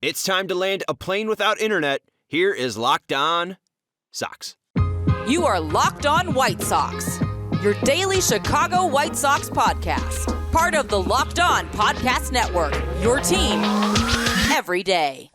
It's time to land a plane without internet. Here is Locked On Sox. You are Locked On White Sox, your daily Chicago White Sox podcast. Part of the Locked On Podcast Network, your team every day.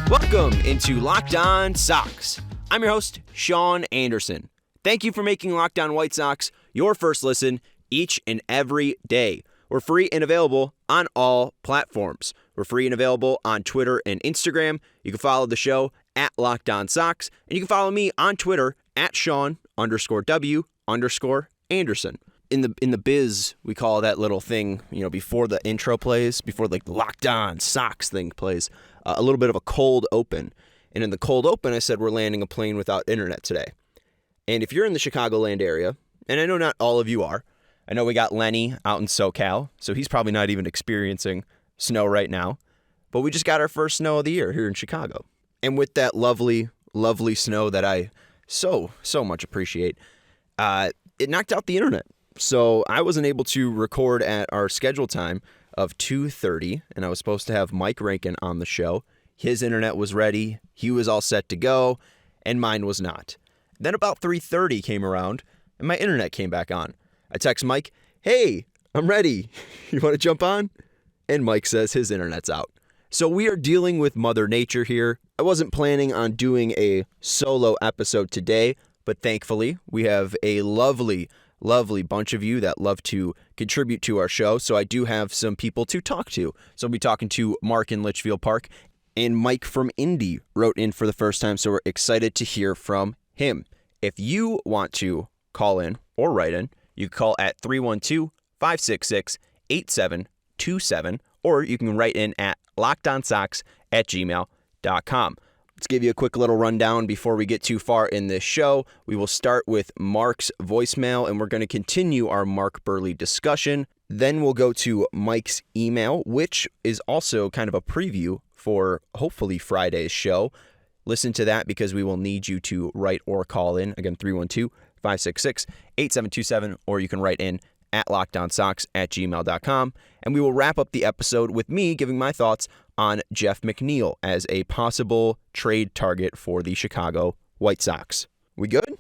Welcome into Locked On Sox. I'm your host, Sean Anderson. Thank you for making Locked On White Sox your first listen each and every day. We're free and available on all platforms. We're free and available on Twitter and Instagram. You can follow the show at Locked On Sox, and you can follow me on Twitter at Sean_W_Anderson. In the biz, we call that little thing, before the intro plays, before like the Locked On Sox thing plays, a little bit of a cold open. And in the cold open, I said we're landing a plane without internet today. And if you're in the Chicagoland area, and I know not all of you are, I know we got Lenny out in SoCal, so he's probably not even experiencing snow right now. But we just got our first snow of the year here in Chicago. And with that lovely, lovely snow that I so much appreciate, it knocked out the internet. So I wasn't able to record at our scheduled time of 2:30, and I was supposed to have Mike Rankin on the show. His internet was ready, he was all set to go, and mine was not. Then about 3:30 came around, and my internet came back on. I text Mike, hey, I'm ready. You want to jump on? And Mike says his internet's out. So we are dealing with Mother Nature here. I wasn't planning on doing a solo episode today, but thankfully we have a lovely bunch of you that love to contribute to our show. So I do have some people to talk to. So I'll be talking to Mark in Litchfield Park, and Mike from Indy wrote in for the first time. So we're excited to hear from him. If you want to call in or write in, you can call at 312-566-8727, or you can write in at lockedonsox@gmail.com. Let's give you a quick little rundown before we get too far in this show. We will start with Mark's voicemail, and we're going to continue our Mark Buehrle discussion. Then we'll go to Mike's email, which is also kind of a preview for hopefully Friday's show. Listen to that because we will need you to write or call in. Again, 312-566-8727, or you can write in at lockedonsox@gmail.com. And we will wrap up the episode with me giving my thoughts on Jeff McNeil as a possible trade target for the Chicago White Sox. We good?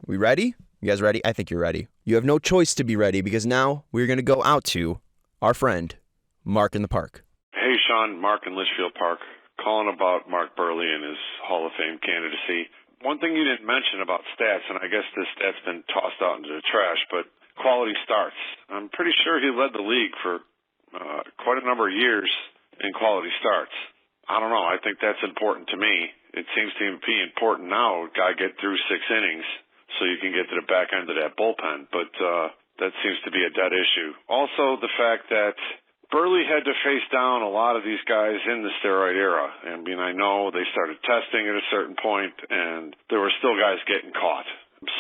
We ready? You guys ready? I think you're ready. You have no choice to be ready because now we're going to go out to our friend, Mark in the Park. Hey, Sean, Mark in Litchfield Park. Calling about Mark Buehrle and his Hall of Fame candidacy. One thing you didn't mention about stats, and I guess this stat's been tossed out into the trash, but quality starts. I'm pretty sure he led the league for quite a number of years in quality starts. I don't know. I think that's important to me. It seems to be important now. Got to get through 6 innings so you can get to the back end of that bullpen, but that seems to be a dead issue. Also, the fact that Buehrle had to face down a lot of these guys in the steroid era. I mean, I know they started testing at a certain point, and there were still guys getting caught.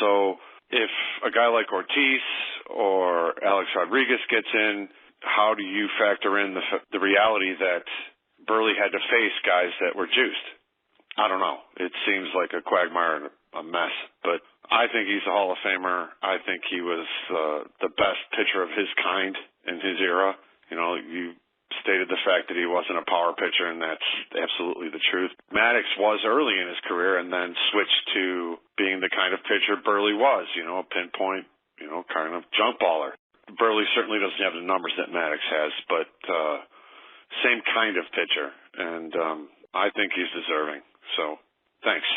So if a guy like Ortiz or Alex Rodriguez gets in, how do you factor in the reality that Buehrle had to face guys that were juiced? I don't know. It seems like a quagmire and a mess, but I think he's a Hall of Famer. I think he was the best pitcher of his kind in his era. You stated the fact that he wasn't a power pitcher, and that's absolutely the truth. Maddox was early in his career and then switched to being the kind of pitcher Buehrle was, a pinpoint, kind of junk baller. Buehrle certainly doesn't have the numbers that Maddox has, but same kind of pitcher, and I think he's deserving. So thanks.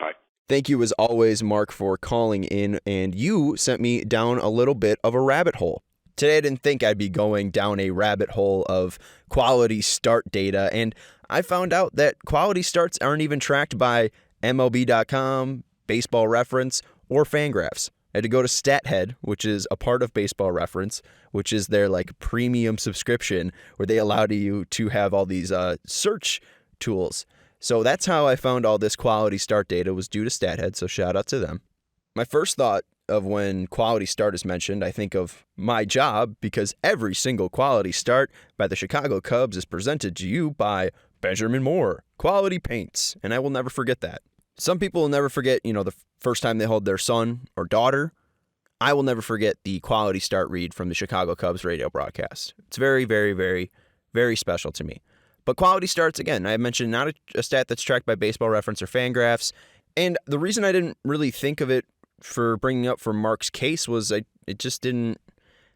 Bye. Thank you as always, Mark, for calling in, and you sent me down a little bit of a rabbit hole. Today, I didn't think I'd be going down a rabbit hole of quality start data, and I found out that quality starts aren't even tracked by MLB.com, Baseball Reference, or Fangraphs. I had to go to StatHead, which is a part of Baseball Reference, which is their premium subscription where they allow you to have all these search tools. So that's how I found all this quality start data, was due to StatHead, so shout out to them. My first thought of when quality start is mentioned, I think of my job, because every single quality start by the Chicago Cubs is presented to you by Benjamin Moore, Quality Paints, and I will never forget that. Some people will never forget, the first time they hold their son or daughter. I will never forget the quality start read from the Chicago Cubs radio broadcast. It's very, very, very, Very special to me. But quality starts, again, I mentioned not a stat that's tracked by Baseball Reference or Fangraphs. And the reason I didn't really think of it for bringing up for Mark's case was it just didn't.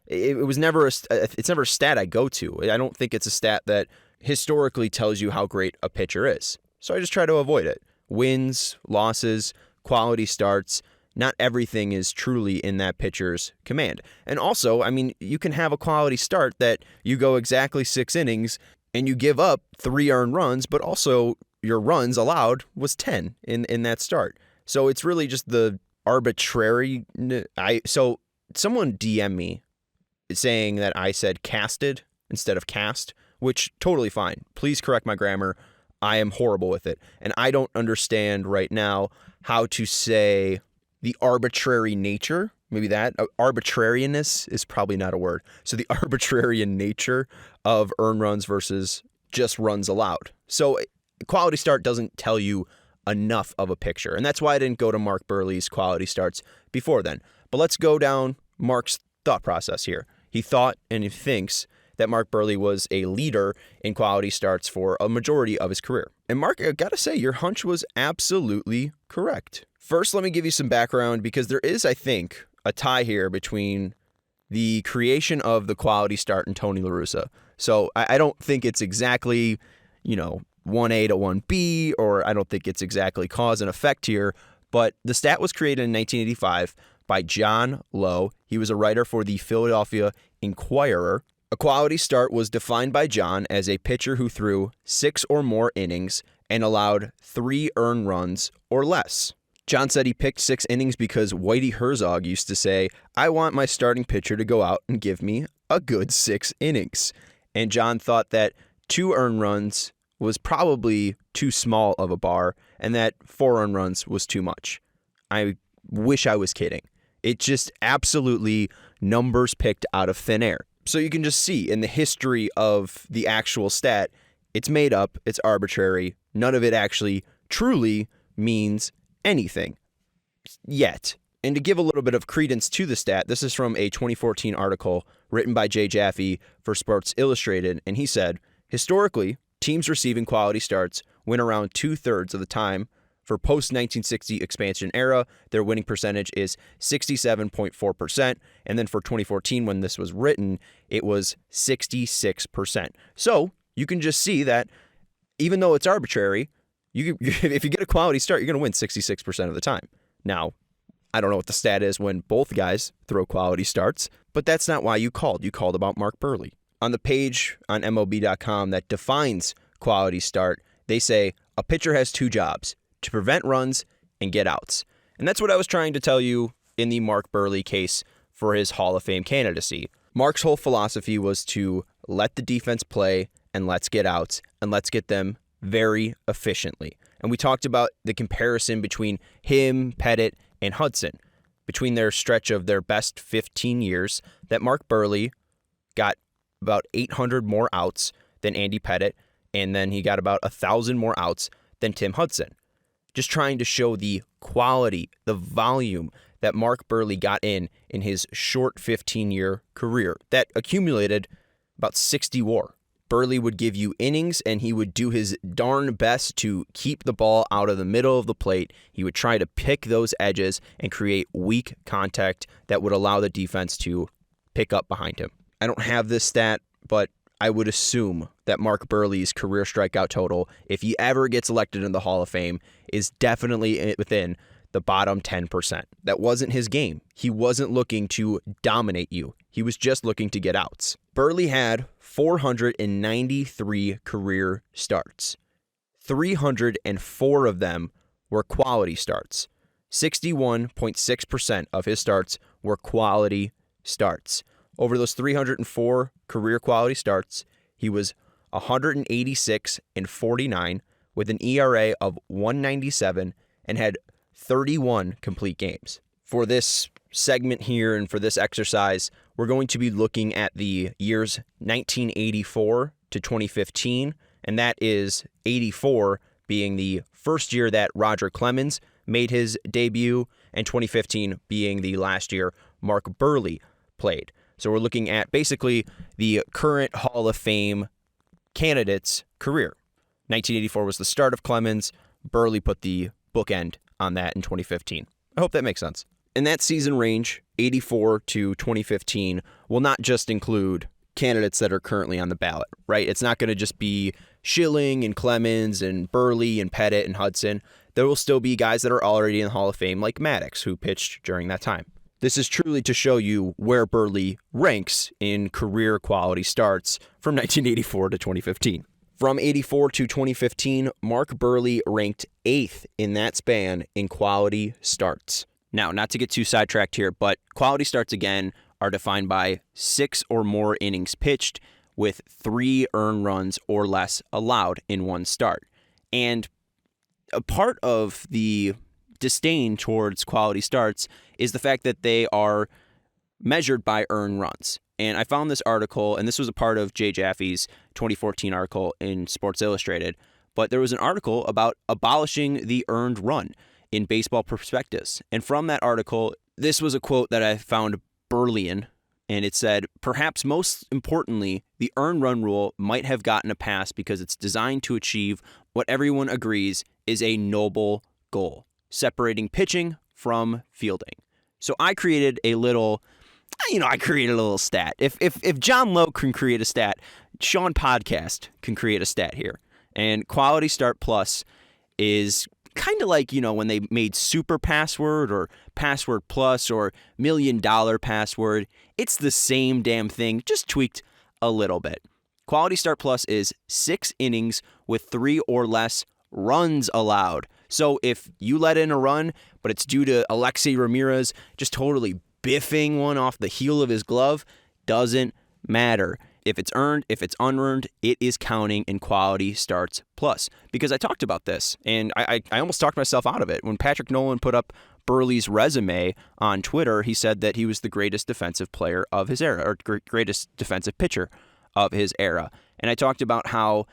It was never it's never a stat I go to. I don't think it's a stat that historically tells you how great a pitcher is. So I just try to avoid it. Wins, losses, quality starts. Not everything is truly in that pitcher's command. And also, I mean, you can have a quality start that you go exactly 6 innings and you give up 3 earned runs, but also your runs allowed was 10 in that start. So it's really just the arbitrary. So someone DM me saying that I said casted instead of cast, which totally fine. Please correct my grammar. I am horrible with it. And I don't understand right now how to say the arbitrary nature. Maybe that arbitrariness is probably not a word. So the arbitrary nature of earned runs versus just runs allowed. So quality start doesn't tell you enough of a picture. And that's why I didn't go to Mark Buehrle's quality starts before then. But let's go down Mark's thought process here. He thought and he thinks that Mark Buehrle was a leader in quality starts for a majority of his career. And Mark, I gotta say, your hunch was absolutely correct. First, let me give you some background because there is, I think, a tie here between the creation of the quality start and Tony La Russa. So I don't think it's exactly, 1A to 1B, or I don't think it's exactly cause and effect here, but the stat was created in 1985 by John Lowe. He was a writer for the Philadelphia Inquirer. A quality start was defined by John as a pitcher who threw 6 or more innings and allowed 3 earned runs or less. John said he picked 6 innings because Whitey Herzog used to say, "I want my starting pitcher to go out and give me a good 6 innings." And John thought that 2 earned runs was probably too small of a bar and that 4 earned runs was too much. I wish I was kidding. It just absolutely numbers picked out of thin air. So you can just see in the history of the actual stat, it's made up, it's arbitrary. None of it actually truly means anything yet. And to give a little bit of credence to the stat, this is from a 2014 article written by Jay Jaffe for Sports Illustrated, and he said, historically, teams receiving quality starts win around 2/3 of the time. For post-1960 expansion era, their winning percentage is 67.4%, and then for 2014, when this was written, it was 66%. So you can just see that even though it's arbitrary, if you get a quality start, you're going to win 66% of the time. Now, I don't know what the stat is when both guys throw quality starts, but that's not why you called. You called about Mark Buehrle. On the page on MLB.com that defines quality start, they say a pitcher has 2 jobs: to prevent runs and get outs. And that's what I was trying to tell you in the Mark Buehrle case for his Hall of Fame candidacy. Mark's whole philosophy was to let the defense play and let's get outs and let's get them very efficiently. And we talked about the comparison between him, Pettit, and Hudson, between their stretch of their best 15 years, that Mark Buehrle got about 800 more outs than Andy Pettit, and then he got about 1,000 more outs than Tim Hudson. Just trying to show the quality, the volume that Mark Buehrle got in his short 15-year career that accumulated about 60 WAR. Buehrle would give you innings, and he would do his darn best to keep the ball out of the middle of the plate. He would try to pick those edges and create weak contact that would allow the defense to pick up behind him. I don't have this stat, but I would assume that Mark Buehrle's career strikeout total, if he ever gets elected in the Hall of Fame, is definitely within the bottom 10%. That wasn't his game. He wasn't looking to dominate you. He was just looking to get outs. Buehrle had 493 career starts. 304 of them were quality starts. 61.6% of his starts were quality starts. Over those 304 career quality starts, he was 186-49 with an ERA of 197 and had 31 complete games. For this segment here and for this exercise, we're going to be looking at the years 1984 to 2015, and that is 84 being the first year that Roger Clemens made his debut, and 2015 being the last year Mark Buehrle played. So we're looking at basically the current Hall of Fame candidate's career. 1984 was the start of Clemens. Burley put the bookend on that in 2015. I hope that makes sense. And that season range, 84 to 2015, will not just include candidates that are currently on the ballot, right? It's not going to just be Schilling and Clemens and Burley and Pettit and Hudson. There will still be guys that are already in the Hall of Fame, like Maddox, who pitched during that time. This is truly to show you where Burley ranks in career quality starts from 1984 to 2015. From 84 to 2015, Mark Burley ranked 8th in that span in quality starts. Now, not to get too sidetracked here, but quality starts, again, are defined by 6 or more innings pitched with 3 earned runs or less allowed in one start. And a part of the disdain towards quality starts is the fact that they are measured by earned runs. And I found this article, and this was a part of Jay Jaffe's 2014 article in Sports Illustrated, but there was an article about abolishing the earned run in Baseball Prospectus. And from that article, this was a quote that I found Burleyan, and it said, "Perhaps most importantly, the earned run rule might have gotten a pass because it's designed to achieve what everyone agrees is a noble goal, separating pitching from fielding." So I created a little stat. If John Lowe can create a stat, Sean Podcast can create a stat here. And Quality Start Plus is kind of like, when they made Super Password or Password Plus or $1 Million Password. It's the same damn thing, just tweaked a little bit. Quality Start Plus is 6 innings with 3 or less runs allowed. So if you let in a run, but it's due to Alexei Ramirez just totally biffing one off the heel of his glove, doesn't matter. If it's earned, if it's unearned, it is counting in Quality Starts Plus. Because I talked about this, and I almost talked myself out of it. When Patrick Nolan put up Burley's resume on Twitter, he said that he was the greatest defensive player of his era, or greatest defensive pitcher of his era. And I talked about how,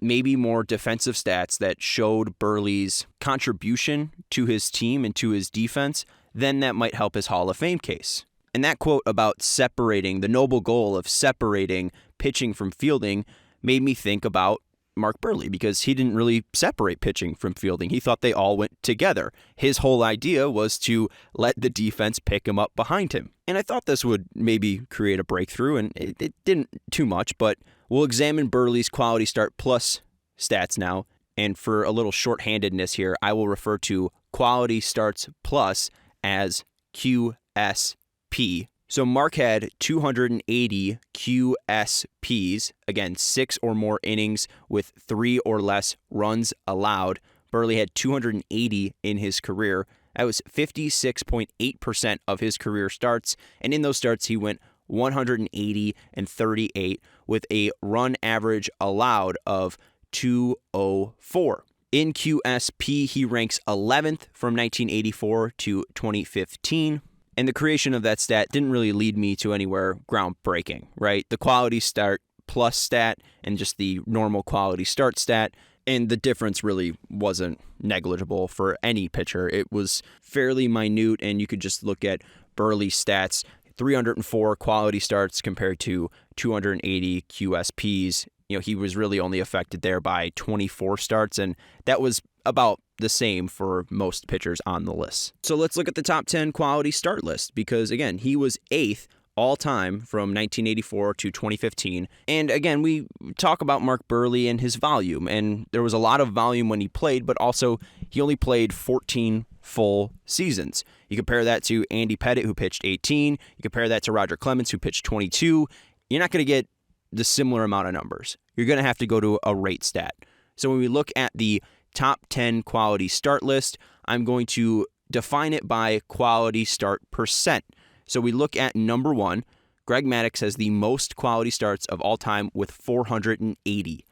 maybe more defensive stats that showed Burley's contribution to his team and to his defense, then that might help his Hall of Fame case. And that quote about separating, the noble goal of separating pitching from fielding, made me think about Mark Burley, because he didn't really separate pitching from fielding. He thought they all went together. His whole idea was to let the defense pick him up behind him. And I thought this would maybe create a breakthrough, and it didn't too much, but we'll examine Burley's Quality Start Plus stats now. And for a little shorthandedness here, I will refer to Quality Starts Plus as QSP. So Mark had 280 QSPs, again, 6 or more innings with 3 or less runs allowed. Burley had 280 in his career. That was 56.8% of his career starts. And in those starts, he went 180 and 38 with a run average allowed of 204. In QSP, he ranks 11th from 1984 to 2015. And the creation of that stat didn't really lead me to anywhere groundbreaking, right? The Quality Start Plus stat and just the normal Quality Start stat, and the difference really wasn't negligible for any pitcher. It was fairly minute, and you could just look at Burley's stats, 304 quality starts compared to 280 QSPs. He was really only affected there by 24 starts, and that was about the same for most pitchers on the list. So let's look at the top 10 quality start list, because again, he was 8th all time from 1984 to 2015. And again, we talk about Mark Burley and his volume, and there was a lot of volume when he played, but also he only played 14 full seasons. You compare that to Andy Pettit, who pitched 18. You compare that to Roger Clemens, who pitched 22. You're not going to get the similar amount of numbers. You're going to have to go to a rate stat. So when we look at the top 10 quality start list, I'm going to define it by quality start percent. So we look at number 1. Greg Maddux has the most quality starts of all time with 480.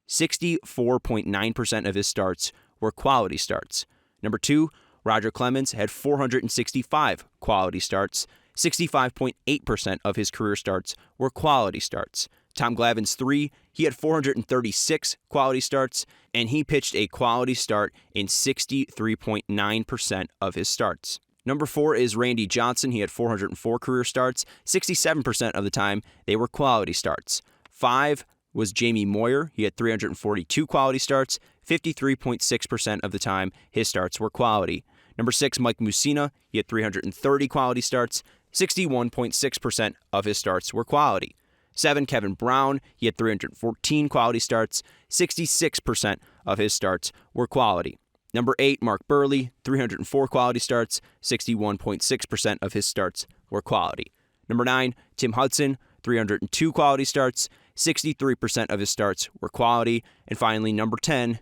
64.9% of his starts were quality starts. Number 2, Roger Clemens had 465 quality starts. 65.8% of his career starts were quality starts. Tom Glavine's 3, he had 436 quality starts, and he pitched a quality start in 63.9% of his starts. Number 4 is Randy Johnson. He had 404 career starts. 67% of the time, they were quality starts. 5, was Jamie Moyer. He had 342 quality starts. 53.6% of the time, his starts were quality. Number 6, Mike Mussina. He had 330 quality starts. 61.6% of his starts were quality. 7, Kevin Brown. He had 314 quality starts. 66% of his starts were quality. Number 8, Mark Burley. 304 quality starts. 61.6% of his starts were quality. Number 9, Tim Hudson. 302 quality starts. 63% of his starts were quality. And finally, number 10,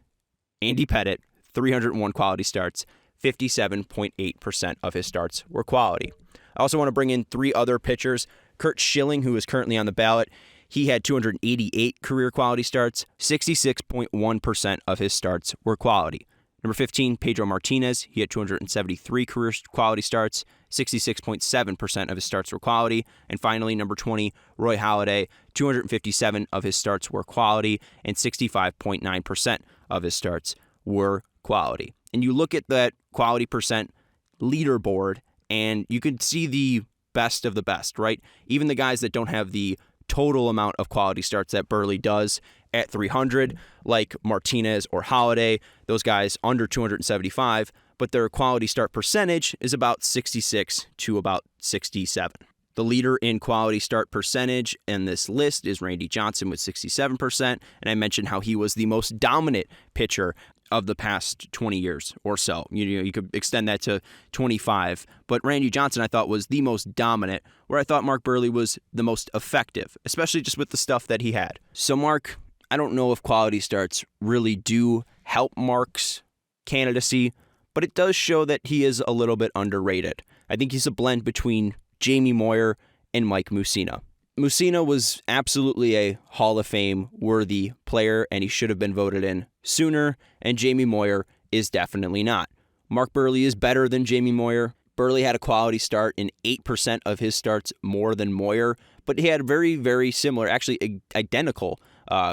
Andy Pettit. 301 quality starts. 57.8% of his starts were quality. I also want to bring in 3 other pitchers. Kurt Schilling, who is currently on the ballot, he had 288 career quality starts. 66.1% of his starts were quality. Number 15, Pedro Martinez. He had 273 career quality starts. 66.7% of his starts were quality. And finally, number 20, Roy Halladay. 257 of his starts were quality, and 65.9% of his starts were quality. And you look at that quality percent leaderboard, and you can see the best of the best, right? Even the guys that don't have the total amount of quality starts that Burley does at 300, like Martinez or Halladay, those guys under 275, but their quality start percentage is about 66 to about 67. The leader in quality start percentage in this list is Randy Johnson with 67%, and I mentioned how he was the most dominant pitcher of the past 20 years or so. You could extend that to 25, but Randy Johnson I thought was the most dominant, where I thought Mark Burley was the most effective, especially just with the stuff that he had. So Mark, I don't know if quality starts really do help Mark's candidacy, but it does show that he is a little bit underrated. I think he's a blend between Jamie Moyer and Mike Mussina. Mussina was absolutely a Hall of Fame worthy player, and he should have been voted in sooner, and Jamie Moyer is definitely not. Mark Burley is better than Jamie Moyer. Burley had a quality start in 8% of his starts more than Moyer, but he had very, very similar, actually identical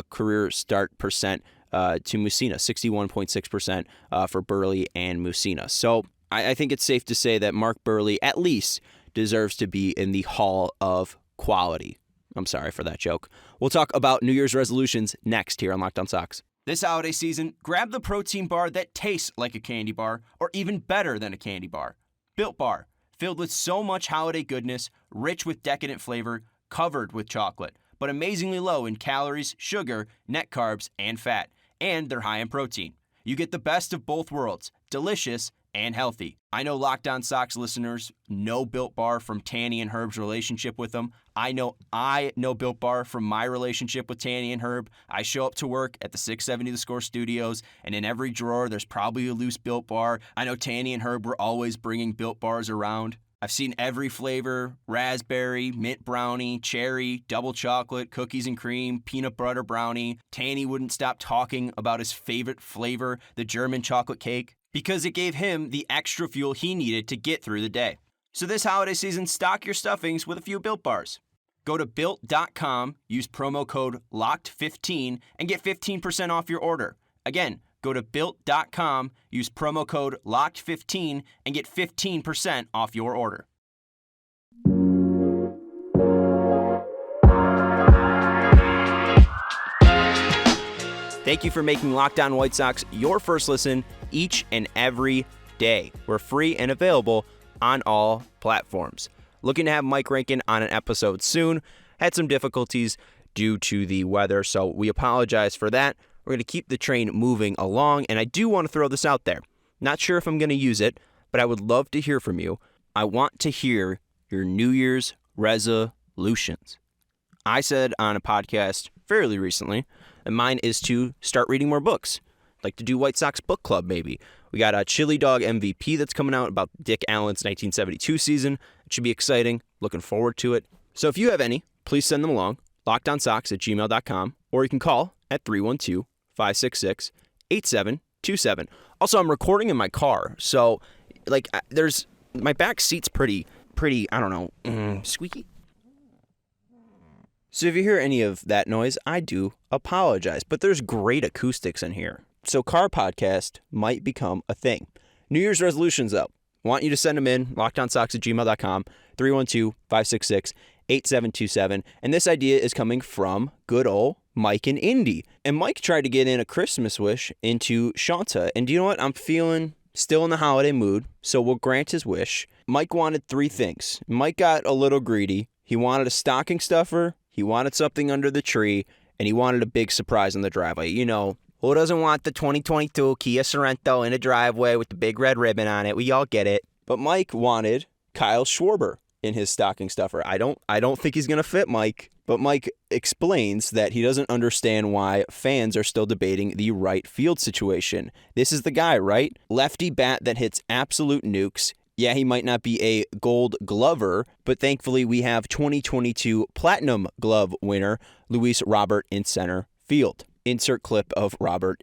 career start percent to Mussina, 61.6% for Burley and Mussina. So I think it's safe to say that Mark Burley at least deserves to be in the Hall of Quality. I'm sorry for that joke. We'll talk about New Year's resolutions next here on Locked On Sox. This holiday season, grab the protein bar that tastes like a candy bar, or even better than a candy bar. Built Bar, filled with so much holiday goodness, rich with decadent flavor, covered with chocolate, but amazingly low in calories, sugar, net carbs, and fat. And they're high in protein. You get the best of both worlds, delicious and healthy. I know Locked On Sox listeners know Built Bar from Tanny and Herb's relationship with them. I know Built Bar from my relationship with Tanny and Herb. I show up to work at the 670 The Score studios, and in every drawer there's probably a loose Built Bar. I know Tanny and Herb were always bringing Built Bars around. I've seen every flavor: raspberry, mint brownie, cherry, double chocolate, cookies and cream, peanut butter brownie. Tanny wouldn't stop talking about his favorite flavor, the German chocolate cake, because it gave him the extra fuel he needed to get through the day. So this holiday season, stock your stuffings with a few Built Bars. Go to Built.com, use promo code LOCKED15, and get 15% off your order. Again, go to Built.com, use promo code LOCKED15, and get 15% off your order. Thank you for making Locked On White Sox your first listen each and every day. We're free and available on all platforms. Looking to have Mike Rankin on an episode soon. Had some difficulties due to the weather, so we apologize for that. We're going to keep the train moving along, and I do want to throw this out there. Not sure if I'm going to use it, but I would love to hear from you. I want to hear your New Year's resolutions. I said on a podcast fairly recently that mine is to start reading more books. I'd like to do White Sox book club, maybe. We got a Chili Dog MVP that's coming out about Dick Allen's 1972 season. It should be exciting. Looking forward to it. So if you have any, please send them along. LockedOnSox@gmail.com, or you can call at 312-566-8727. Also, I'm recording in my car, so my back seat's pretty, I don't know, squeaky. So if you hear any of that noise, I do apologize, but there's great acoustics in here. So car podcast might become a thing. New Year's resolutions, though. Want you to send them in, LockedOnSox@gmail.com, 8727. And this idea is coming from good old Mike in Indy. And Mike tried to get in a Christmas wish into Shanta. And do you know what? I'm feeling still in the holiday mood, so we'll grant his wish. Mike wanted 3 things. Mike got a little greedy. He wanted a stocking stuffer, he wanted something under the tree, and he wanted a big surprise in the driveway. You know, who doesn't want the 2022 Kia Sorento in the driveway with the big red ribbon on it? We all get it. But Mike wanted Kyle Schwarber in his stocking stuffer. I don't think he's going to fit Mike. But Mike explains that he doesn't understand why fans are still debating the right field situation. This is the guy, right? Lefty bat that hits absolute nukes. Yeah, he might not be a gold glover, but thankfully we have 2022 Platinum Glove winner Luis Robert in center field. Insert clip of Robert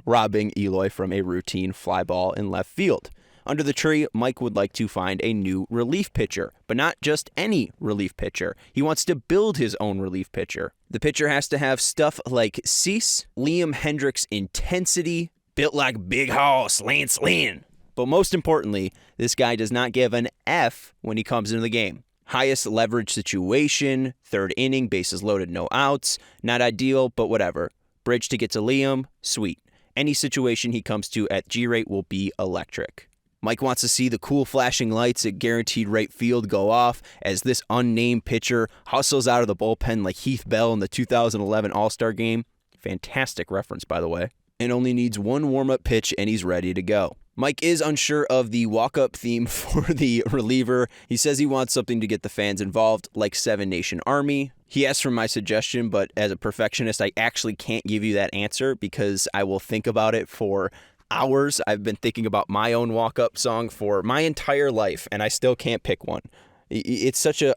robbing Eloy from a routine fly ball in left field. Under the tree, Mike would like to find a new relief pitcher, but not just any relief pitcher. He wants to build his own relief pitcher. The pitcher has to have stuff like Cease, Liam Hendriks intensity, built like Big Hoss Lance Lynn. But most importantly, this guy does not give an F when he comes into the game. Highest leverage situation, 3rd inning, bases loaded, no outs. Not ideal, but whatever. Bridge to get to Liam, sweet. Any situation he comes to at G-rate will be electric. Mike wants to see the cool flashing lights at guaranteed right field go off as this unnamed pitcher hustles out of the bullpen like Heath Bell in the 2011 All-Star Game. Fantastic reference, by the way. And only needs 1 warm-up pitch and he's ready to go. Mike is unsure of the walk-up theme for the reliever. He says he wants something to get the fans involved, like 7 Nation Army. He asked for my suggestion, but as a perfectionist, I actually can't give you that answer because I will think about it for hours. I've been thinking about my own walk-up song for my entire life, and I still can't pick one. It's such a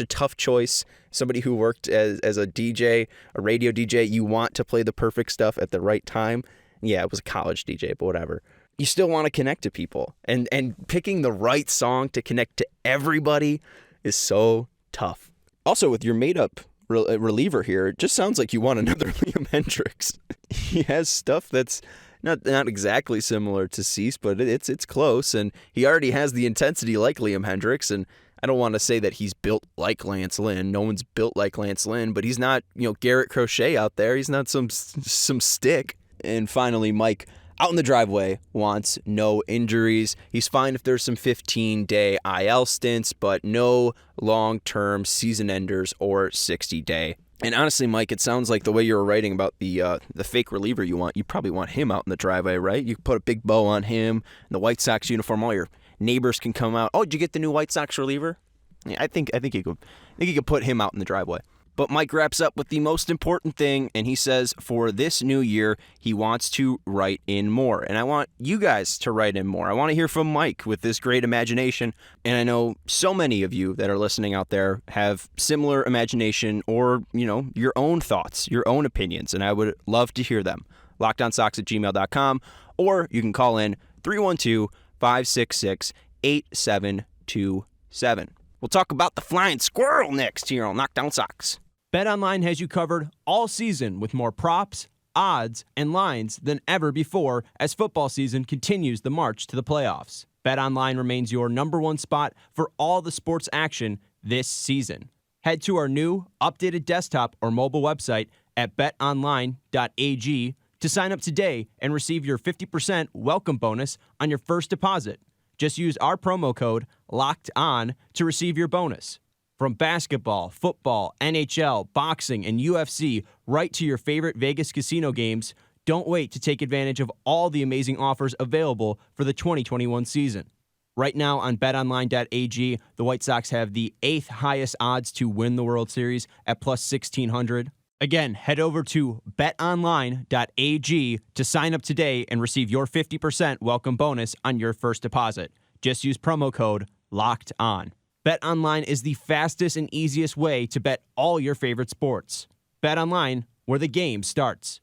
tough choice. Somebody who worked as a DJ, a radio DJ, you want to play the perfect stuff at the right time. Yeah, it was a college DJ, but whatever. You still want to connect to people, and picking the right song to connect to everybody is so tough. Also, with your made-up reliever here, it just sounds like you want another Liam Hendriks. He has stuff that's not exactly similar to Cease, but it's close, and he already has the intensity like Liam Hendriks, and I don't want to say that he's built like Lance Lynn. No one's built like Lance Lynn, but he's not, Garrett Crochet out there. He's not some stick. And finally, Mike, out in the driveway, wants no injuries. He's fine if there's some 15-day IL stints, but no long-term season enders or 60-day. And honestly, Mike, it sounds like the way you were writing about the fake reliever you probably want him out in the driveway, right? You put a big bow on him, and the White Sox uniform, all your neighbors can come out. Oh, did you get the new White Sox reliever? Yeah, I think you could put him out in the driveway. But Mike wraps up with the most important thing, and he says for this new year, he wants to write in more. And I want you guys to write in more. I want to hear from Mike with this great imagination. And I know so many of you that are listening out there have similar imagination or, your own thoughts, your own opinions, and I would love to hear them. LockedOnSox@gmail.com, or you can call in 312-566-8727. We'll talk about the flying squirrel next here on Locked On Sox. BetOnline has you covered all season with more props, odds, and lines than ever before as football season continues the march to the playoffs. BetOnline remains your number one spot for all the sports action this season. Head to our new, updated desktop or mobile website at betonline.ag to sign up today and receive your 50% welcome bonus on your first deposit. Just use our promo code LOCKEDON to receive your bonus. From basketball, football, NHL, boxing, and UFC, right to your favorite Vegas casino games, don't wait to take advantage of all the amazing offers available for the 2021 season. Right now on betonline.ag, the White Sox have the 8th highest odds to win the World Series at plus 1,600. Again, head over to betonline.ag to sign up today and receive your 50% welcome bonus on your first deposit. Just use promo code LOCKEDON. BetOnline is the fastest and easiest way to bet all your favorite sports. BetOnline, where the game starts.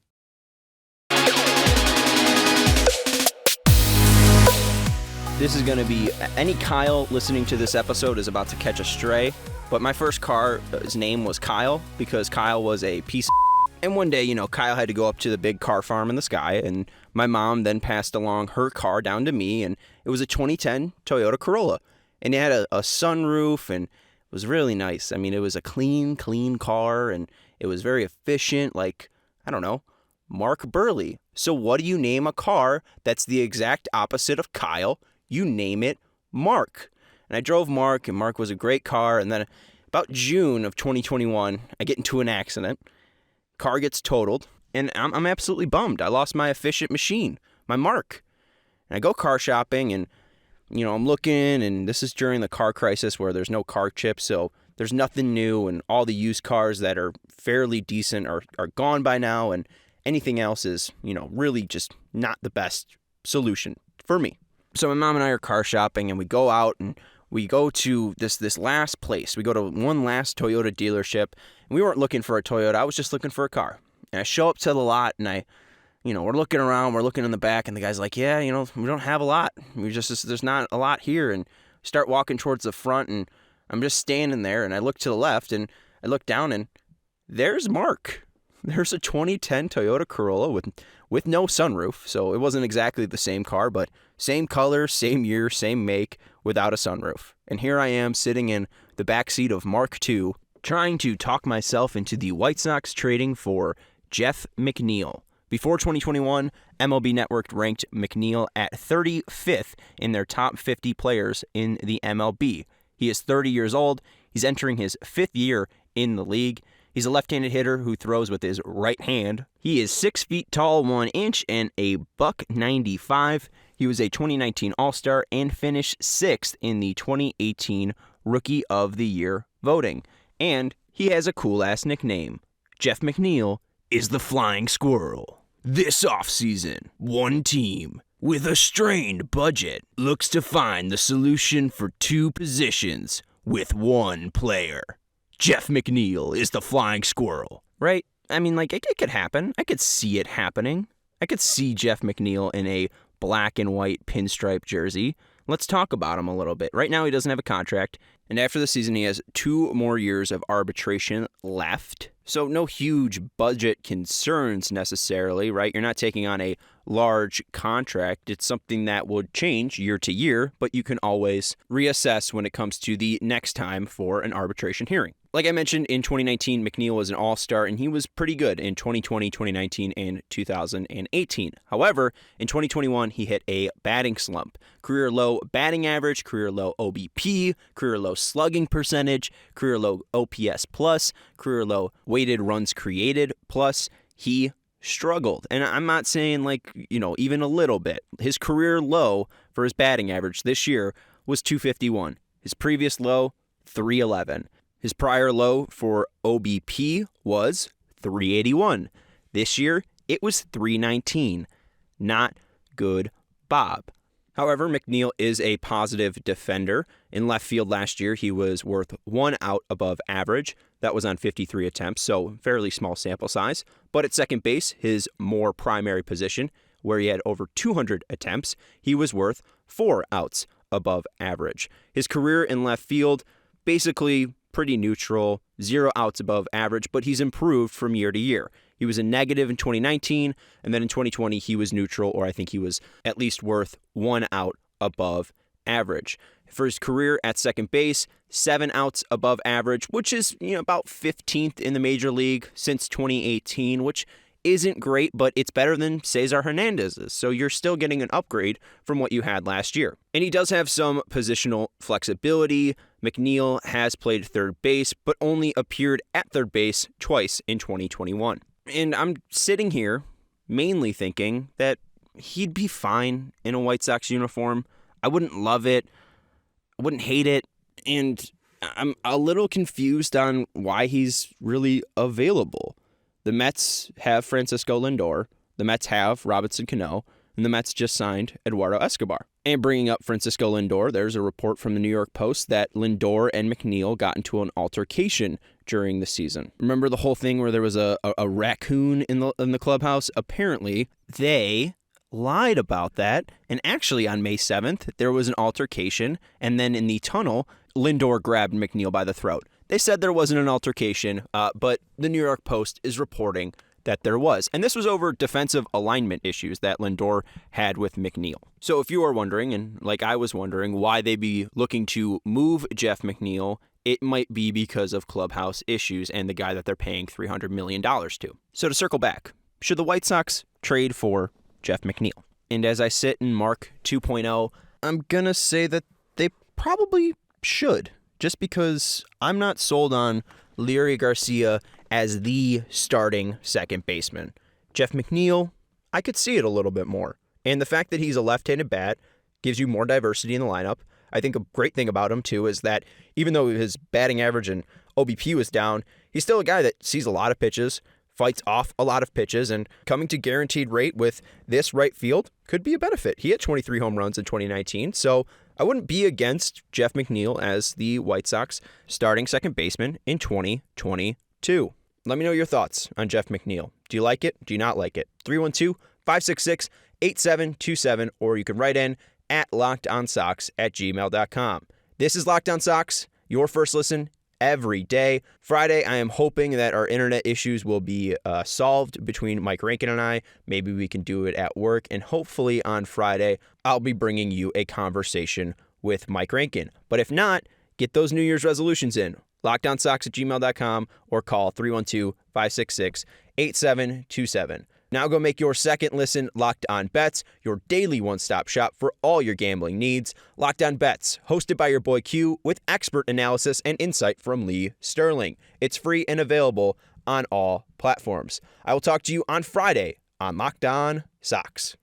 This is going to be, any Kyle listening to this episode is about to catch a stray, but my first car, his name was Kyle because Kyle was a piece of and one day, Kyle had to go up to the big car farm in the sky, and my mom then passed along her car down to me, and it was a 2010 Toyota Corolla. And it had a sunroof, and was really nice. I mean, it was a clean car, and it was very efficient, like, I don't know, Mark Burley. So what do you name a car that's the exact opposite of Kyle? You name it Mark. And I drove Mark, and Mark was a great car, and then about June of 2021, I get into an accident. Car gets totaled, and I'm absolutely bummed. I lost my efficient machine, my Mark. And I go car shopping, and I'm looking, and this is during the car crisis where there's no car chips, so there's nothing new, and all the used cars that are fairly decent are gone by now, and anything else is, really just not the best solution for me. So my mom and I are car shopping, and we go out, and we go to this last place. We go to one last Toyota dealership, and we weren't looking for a Toyota. I was just looking for a car. And I show up to the lot, and we're looking around, we're looking in the back, and the guy's like, yeah, we don't have a lot. There's not a lot here. And we start walking towards the front, and I'm just standing there, and I look to the left, and I look down, and there's Mark. There's a 2010 Toyota Corolla with no sunroof, so it wasn't exactly the same car, but same color, same year, same make, without a sunroof. And here I am sitting in the backseat of Mark II, trying to talk myself into the White Sox trading for Jeff McNeil. Before 2021, MLB Network ranked McNeil at 35th in their top 50 players in the MLB. He is 30 years old. He's entering his 5th year in the league. He's a left-handed hitter who throws with his right hand. He is 6 feet tall, 1 inch, and a $195. He was a 2019 All-Star and finished 6th in the 2018 Rookie of the Year voting. And he has a cool-ass nickname. Jeff McNeil is the Flying Squirrel. This offseason, one team with a strained budget looks to find the solution for 2 positions with 1 player. Jeff McNeil is the Flying Squirrel. Right? I mean, it could happen. I could see it happening. I could see Jeff McNeil in a black and white pinstripe jersey. Let's talk about him a little bit. Right now, he doesn't have a contract, and after the season, he has 2 more years of arbitration left. So no huge budget concerns necessarily, right? You're not taking on a large contract. It's something that would change year to year, but you can always reassess when it comes to the next time for an arbitration hearing. Like I mentioned, in 2019, McNeil was an all-star, and he was pretty good in 2020, 2019, and 2018. However, in 2021, he hit a batting slump. Career low batting average, career low OBP, career low slugging percentage, career low OPS plus, career low weighted runs created plus. He struggled. And I'm not saying even a little bit. His career low for his batting average this year was 251. His previous low, 311. His prior low for OBP was 381. This year, it was 319. Not good, Bob. However, McNeil is a positive defender. In left field last year, he was worth 1 out above average. That was on 53 attempts, so fairly small sample size. But at second base, his more primary position, where he had over 200 attempts, he was worth 4 outs above average. His career in left field, basically pretty neutral, 0 outs above average, but he's improved from year to year. He was a negative in 2019, and then in 2020, he was neutral, or I think he was at least worth 1 out above average. For his career at second base, 7 outs above average, which is about 15th in the major league since 2018, which isn't great, but it's better than Cesar Hernandez's, so you're still getting an upgrade from what you had last year. And he does have some positional flexibility. McNeil has played third base, but only appeared at third base twice in 2021. And I'm sitting here mainly thinking that he'd be fine in a White Sox uniform. I wouldn't love it. I wouldn't hate it. And I'm a little confused on why he's really available. The Mets have Francisco Lindor. The Mets have Robinson Cano. And the Mets just signed Eduardo Escobar. And bringing up Francisco Lindor, there's a report from the New York Post that Lindor and McNeil got into an altercation during the season. Remember the whole thing where there was a raccoon in the clubhouse? Apparently, they lied about that. And actually, on May 7th, there was an altercation. And then in the tunnel, Lindor grabbed McNeil by the throat. They said there wasn't an altercation, but the New York Post is reporting that there was. And this was over defensive alignment issues that Lindor had with McNeil. So if you are wondering, and like I was wondering, why they'd be looking to move Jeff McNeil it might be because of clubhouse issues and the guy that they're paying $300 million to. So to circle back, should the White Sox trade for Jeff McNeil? And as I sit in Mark 2.0, I'm going to say that they probably should, just because I'm not sold on Leury Garcia as the starting second baseman. Jeff McNeil, I could see it a little bit more. And the fact that he's a left-handed bat gives you more diversity in the lineup. I think a great thing about him, too, is that even though his batting average and OBP was down, he's still a guy that sees a lot of pitches, fights off a lot of pitches, and coming to guaranteed rate with this right field could be a benefit. He had 23 home runs in 2019, so I wouldn't be against Jeff McNeil as the White Sox starting second baseman in 2022. Let me know your thoughts on Jeff McNeil. Do you like it? Do you not like it? 312-566-8727, or you can write in at lockedonsox@gmail.com. This is Locked On Sox, your first listen every day. Friday, I am hoping that our internet issues will be solved between Mike Rankin and I. Maybe we can do it at work, and hopefully on Friday, I'll be bringing you a conversation with Mike Rankin. But if not, get those New Year's resolutions in. LockedOnSox@gmail.com or call 312-566-8727. Now go make your second listen Locked On Bets, your daily one-stop shop for all your gambling needs. Locked On Bets, hosted by your boy Q, with expert analysis and insight from Lee Sterling. It's free and available on all platforms. I will talk to you on Friday on Locked On Sox.